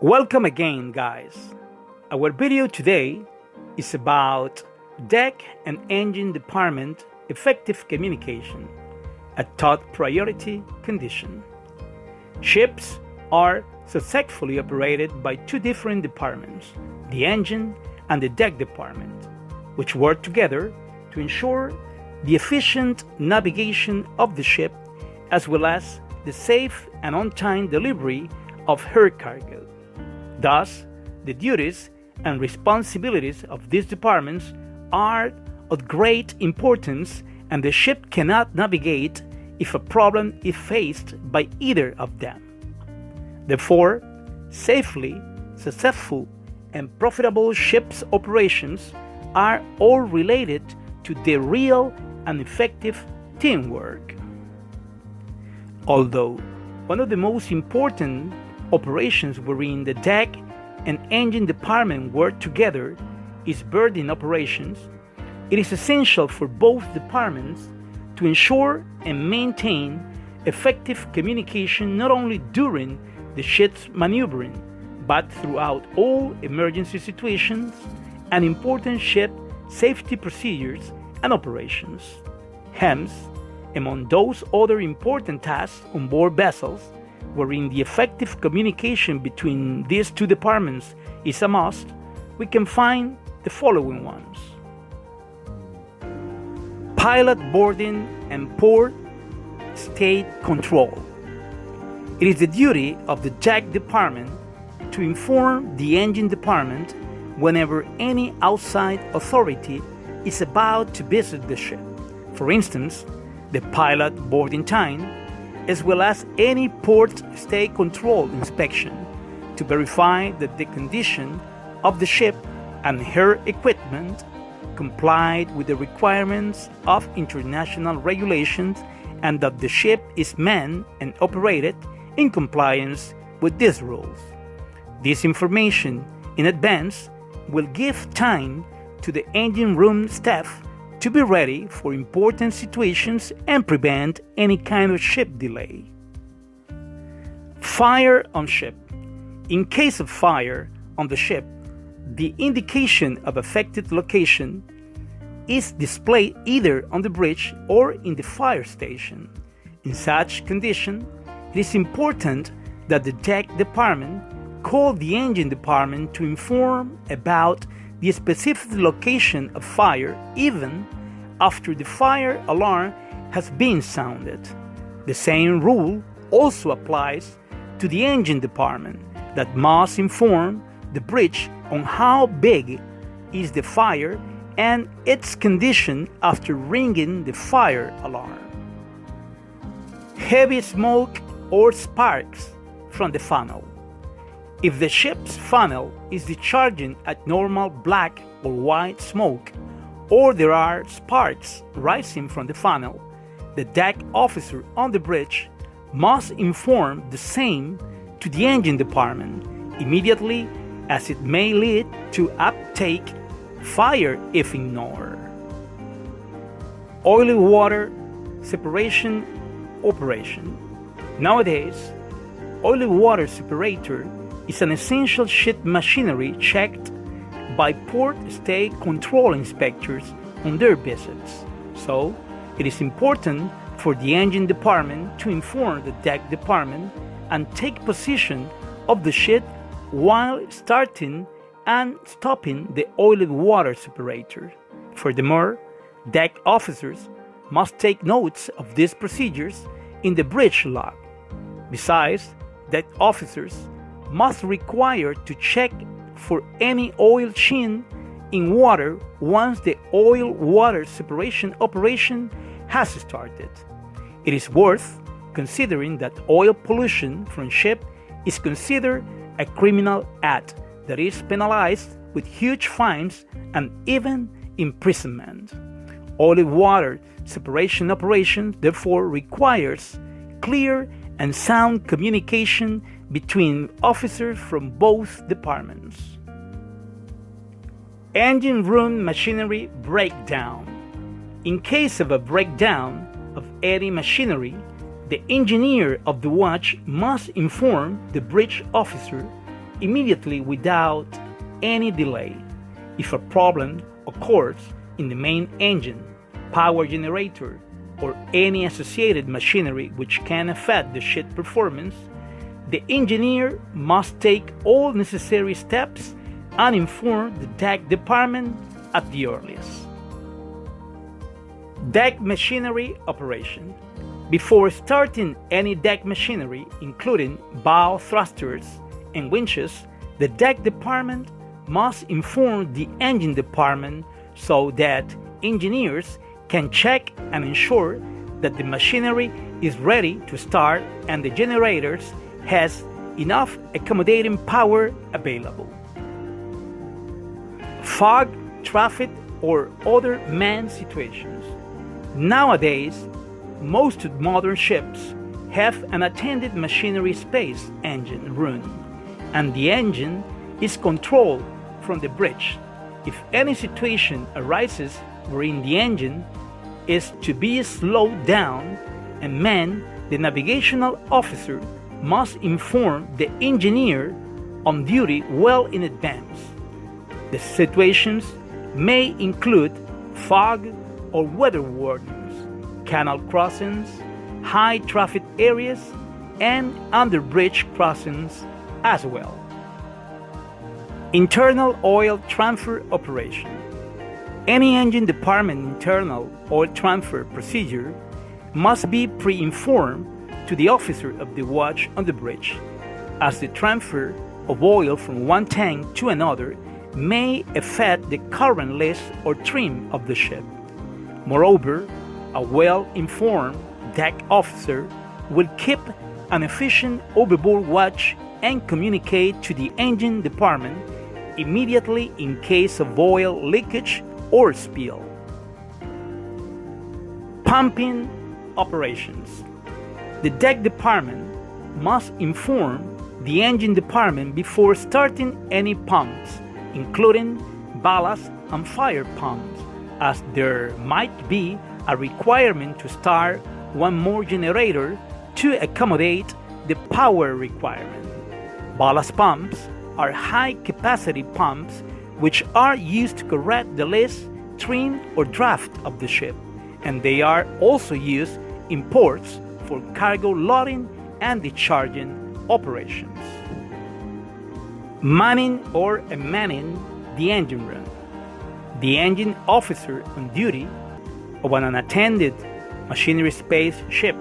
Welcome again, guys. Our video today is about deck and engine department effective communication, a top priority condition. Ships are successfully operated by two different departments, the engine and the deck department, which work together to ensure the efficient navigation of the ship as well as the safe and on-time delivery of her cargo. Thus, the duties and responsibilities of these departments are of great importance, and the ship cannot navigate if a problem is faced by either of them. Therefore, safely, successful, and profitable ships operations are all related to the real and effective teamwork. Although one of the most important operations wherein the deck and engine department work together is berthing operations, it is essential for both departments to ensure and maintain effective communication not only during the ship's maneuvering, but throughout all emergency situations and important ship safety procedures and operations. Hence, among those other important tasks on board vessels, wherein the effective communication between these two departments is a must, we can find the following ones: pilot boarding and port state control. It is the duty of the deck department to inform the engine department whenever any outside authority is about to visit the ship. For instance, the pilot boarding time, as well as any port state control inspection to verify that the condition of the ship and her equipment complied with the requirements of international regulations and that the ship is manned and operated in compliance with these rules. This information in advance will give time to the engine room staff to be ready for important situations and prevent any kind of ship delay. Fire on ship. In case of fire on the ship, the indication of affected location is displayed either on the bridge or in the fire station. In such condition, it is important that the deck department call the engine department to inform about the specific location of fire even after the fire alarm has been sounded. The same rule also applies to the engine department that must inform the bridge on how big is the fire and its condition after ringing the fire alarm. Heavy smoke or sparks from the funnel. If the ship's funnel is discharging at normal black or white smoke, or there are sparks rising from the funnel, the deck officer on the bridge must inform the same to the engine department immediately, as it may lead to uptake fire if ignored. Oily water separation operation. Nowadays, oily water separator is an essential ship machinery checked by port state control inspectors on their visits. So, it is important for the engine department to inform the deck department and take position of the ship while starting and stopping the oily water separator. Furthermore, deck officers must take notes of these procedures in the bridge log. Besides, deck officers must require to check for any oil sheen in water once the oil-water separation operation has started. It is worth considering that oil pollution from ship is considered a criminal act that is penalized with huge fines and even imprisonment. Oil-water separation operation therefore requires clear and sound communication between officers from both departments. Engine room machinery breakdown. In case of a breakdown of any machinery, the engineer of the watch must inform the bridge officer immediately without any delay. If a problem occurs in the main engine, power generator, or any associated machinery which can affect the ship performance, the engineer must take all necessary steps and inform the deck department at the earliest. Deck machinery operation. Before starting any deck machinery, including bow thrusters and winches, the deck department must inform the engine department so that engineers can check and ensure that the machinery is ready to start and the generators has enough accommodating power available. Fog, traffic, or other manned situations. Nowadays, most modern ships have an attended machinery space engine room, and the engine is controlled from the bridge. If any situation arises wherein the engine is to be slowed down and manned, the navigational officer must inform the engineer on duty well in advance. The situations may include fog or weather warnings, canal crossings, high traffic areas, and under-bridge crossings as well. Internal oil transfer operation. Any engine department internal oil transfer procedure must be pre-informed to the officer of the watch on the bridge, as the transfer of oil from one tank to another may affect the current list or trim of the ship. Moreover, a well-informed deck officer will keep an efficient overboard watch and communicate to the engine department immediately in case of oil leakage or spill. Pumping operations. The deck department must inform the engine department before starting any pumps, including ballast and fire pumps, as there might be a requirement to start one more generator to accommodate the power requirement. Ballast pumps are high-capacity pumps which are used to correct the list, trim, or draft of the ship, and they are also used in ports for cargo loading and discharging operations. Manning or unmanning the engine room. The engine officer on duty of an unattended machinery space ship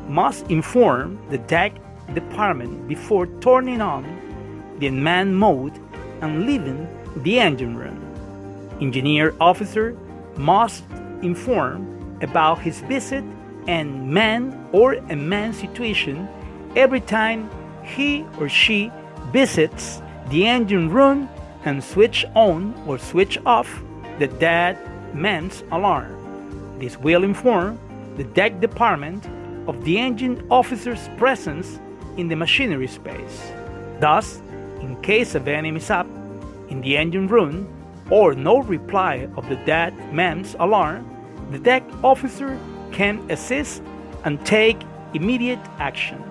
must inform the deck department before turning on the unmanned mode and leaving the engine room. Engineer officer must inform about his visit and man or unmanned situation every time he or she visits the engine room and switch on or switch off the dead man's alarm. This will inform the deck department of the engine officer's presence in the machinery space. Thus, in case of any mishap in the engine room or no reply of the dead man's alarm, the deck officer can assist and take immediate action.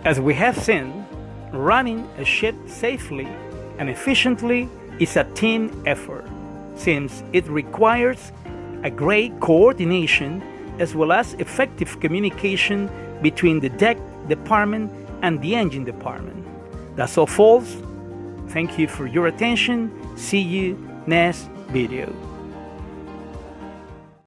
As we have seen, running a ship safely and efficiently is a team effort, since it requires a great coordination as well as effective communication between the deck department and the engine department. That's all, folks. Thank you for your attention. See you next video.